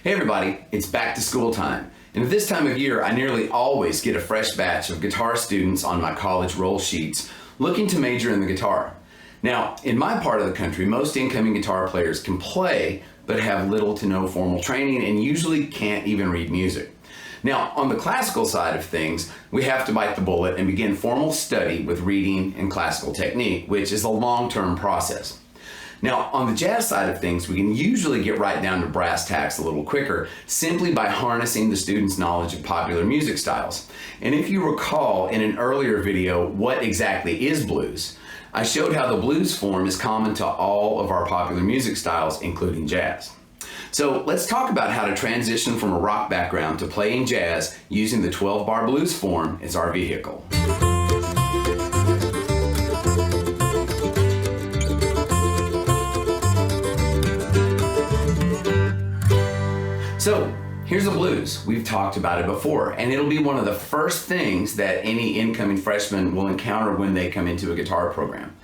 Hey everybody, it's back to school time. And at this time of year, I nearly always get a fresh batch of guitar students on my college roll sheets looking to major in the guitar. Now, in my part of the country, most incoming guitar players can play, but have little to no formal training and usually can't even read music. Now, on the classical side of things, we have to bite the bullet and begin formal study with reading and classical technique, which is a long-term process. Now, on the jazz side of things, we can usually get right down to brass tacks a little quicker simply by harnessing the student's knowledge of popular music styles. And if you recall in an earlier video, what exactly is blues? I showed how the blues form is common to all of our popular music styles, including jazz. So let's talk about how to transition from a rock background to playing jazz using the 12-bar blues form as our vehicle. So here's the blues. We've talked about it before, and it'll be one of the first things that any incoming freshman will encounter when they come into a guitar program.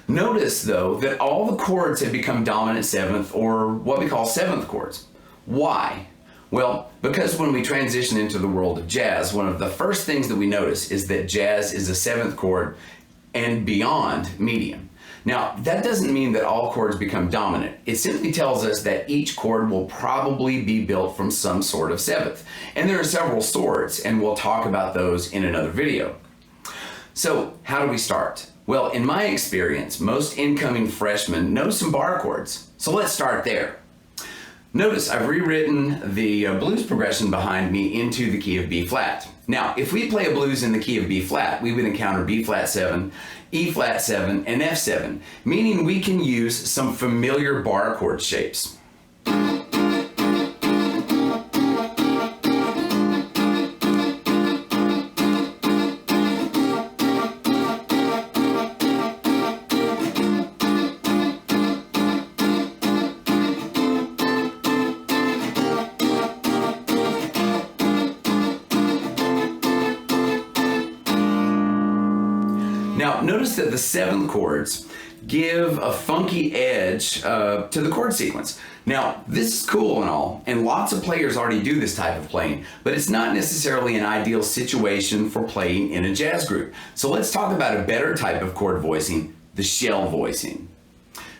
Notice though that all the chords have become dominant seventh, or what we call seventh chords. Why? Well, because when we transition into the world of jazz, one of the first things that we notice is that jazz is a seventh chord and beyond medium. Now, that doesn't mean that all chords become dominant. It simply tells us that each chord will probably be built from some sort of seventh. And there are several sorts, and we'll talk about those in another video. So, how do we start? Well, in my experience, most incoming freshmen know some bar chords. So let's start there. Notice I've rewritten the blues progression behind me into the key of B flat. Now, if we play a blues in the key of B flat, we would encounter B flat 7, E flat 7, and F7, meaning we can use some familiar bar chord shapes. Now, notice that the seventh chords give a funky edge to the chord sequence. Now, this is cool and all, and lots of players already do this type of playing, but it's not necessarily an ideal situation for playing in a jazz group. So let's talk about a better type of chord voicing, the shell voicing.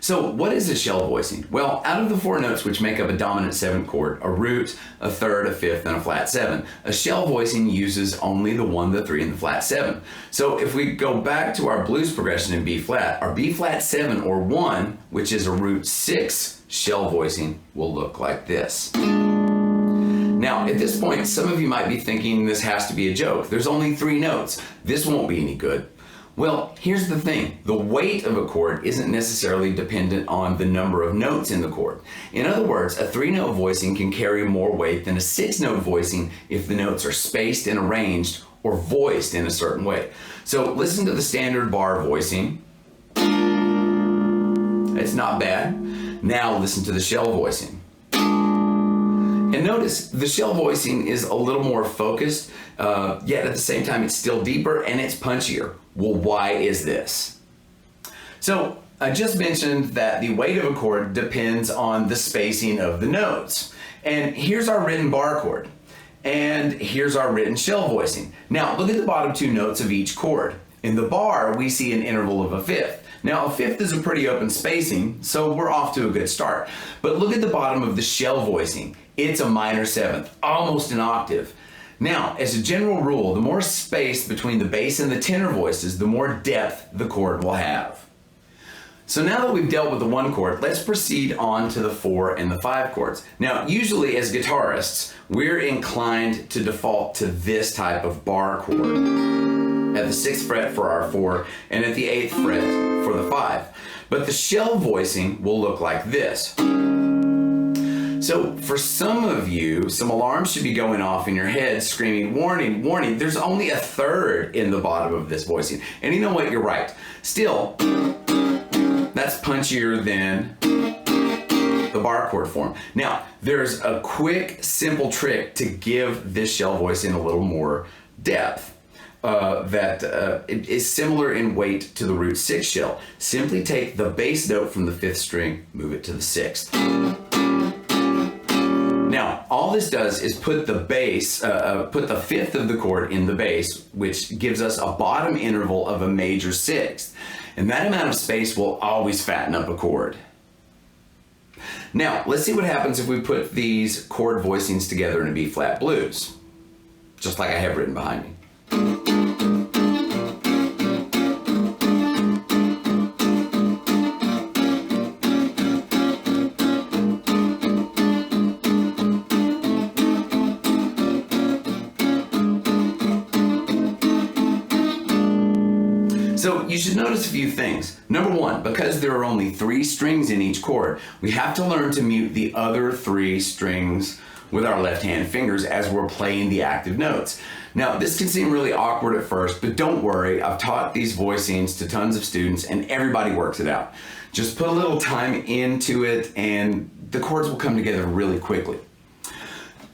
So what is a shell voicing? Well, out of the four notes which make up a dominant seventh chord, a root, a third, a fifth, and a flat 7, a shell voicing uses only the 1, the 3, and the flat 7. So if we go back to our blues progression in B flat, our B flat 7 or 1, which is a root 6 shell voicing, will look like this. Now, at this point, some of you might be thinking this has to be a joke. There's only 3 notes. This won't be any good. Well, here's the thing. The weight of a chord isn't necessarily dependent on the number of notes in the chord. In other words, a 3-note voicing can carry more weight than a 6-note voicing if the notes are spaced and arranged or voiced in a certain way. So listen to the standard bar voicing. It's not bad. Now listen to the shell voicing. And notice the shell voicing is a little more focused, yet at the same time it's still deeper and it's punchier. Well, why is this? So I just mentioned that the weight of a chord depends on the spacing of the notes. And here's our written bar chord. And here's our written shell voicing. Now look at the bottom 2 notes of each chord. In the bar, we see an interval of a fifth. Now a fifth is a pretty open spacing, so we're off to a good start. But look at the bottom of the shell voicing. It's a minor seventh, almost an octave. Now, as a general rule, the more space between the bass and the tenor voices, the more depth the chord will have. So now that we've dealt with the 1 chord, let's proceed on to the 4 and the 5 chords. Now, usually as guitarists, we're inclined to default to this type of bar chord at the 6th fret for our 4 and at the 8th fret for the 5. But the shell voicing will look like this. So for some of you, some alarms should be going off in your head screaming, warning, warning, there's only a third in the bottom of this voicing. And you know what, you're right. Still, that's punchier than the bar chord form. Now, there's a quick, simple trick to give this shell voicing a little more depth. It is similar in weight to the root 6 shell. Simply take the bass note from the 5th string, move it to the 6th. Now, all this does is put the bass, put the fifth of the chord in the bass, which gives us a bottom interval of a major sixth. And that amount of space will always fatten up a chord. Now, let's see what happens if we put these chord voicings together in a B-flat blues, just like I have written behind me. So you should notice a few things. Number one, because there are only 3 strings in each chord, we have to learn to mute the other 3 strings with our left-hand fingers as we're playing the active notes. Now, this can seem really awkward at first, but don't worry. I've taught these voicings to tons of students and everybody works it out. Just put a little time into it and the chords will come together really quickly.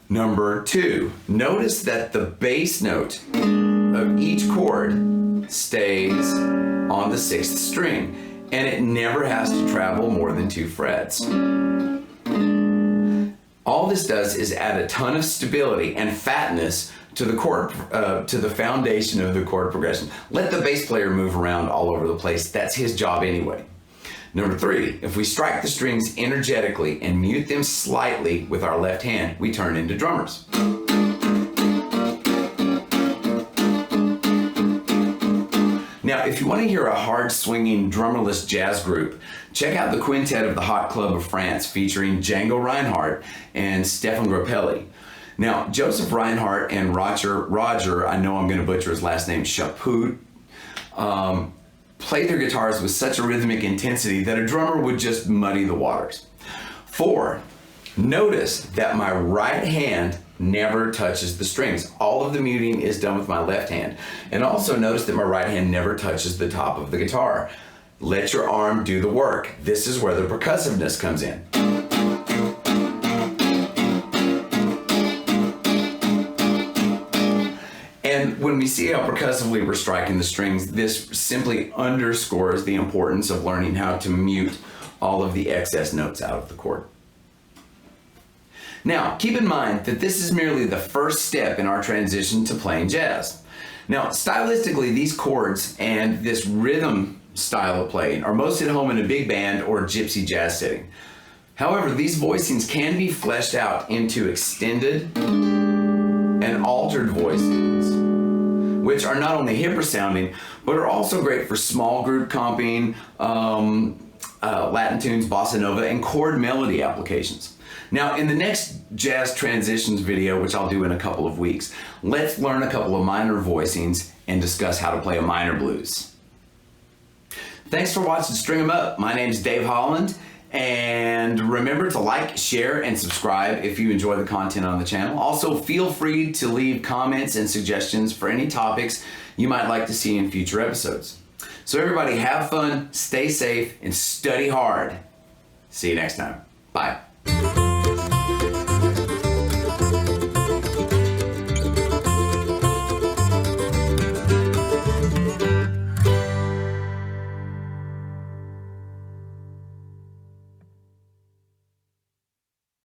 Number 2, notice that the bass note of each chord stays on the 6th string, and it never has to travel more than 2 frets. All this does is add a ton of stability and fatness to the chord, to the foundation of the chord progression. Let the bass player move around all over the place. That's his job anyway. Number 3, if we strike the strings energetically and mute them slightly with our left hand, we turn into drummers. Now, if you want to hear a hard swinging drummerless jazz group, check out the quintet of the Hot Club of France featuring Django Reinhardt and Stefan Grappelli. Now, Joseph Reinhardt and Roger, I know I'm going to butcher his last name, Chaput, play their guitars with such a rhythmic intensity that a drummer would just muddy the waters. 4, notice that my right hand never touches the strings. All of the muting is done with my left hand. And also notice that my right hand never touches the top of the guitar. Let your arm do the work. This is where the percussiveness comes in. And when we see how percussively we're striking the strings, this simply underscores the importance of learning how to mute all of the excess notes out of the chord. Now, keep in mind that this is merely the first step in our transition to playing jazz. Now, stylistically, these chords and this rhythm style of playing are most at home in a big band or gypsy jazz setting. However, these voicings can be fleshed out into extended and altered voicings, which are not only hipper sounding, but are also great for small group comping, Latin tunes, bossa nova, and chord melody applications. Now, in the next jazz transitions video, which I'll do in a couple of weeks, let's learn a couple of minor voicings and discuss how to play a minor blues. Thanks for watching String 'em Up. My name's Dave Holland, and remember to like, share, and subscribe if you enjoy the content on the channel. Also, feel free to leave comments and suggestions for any topics you might like to see in future episodes. So everybody, have fun, stay safe, and study hard. See you next time. Bye.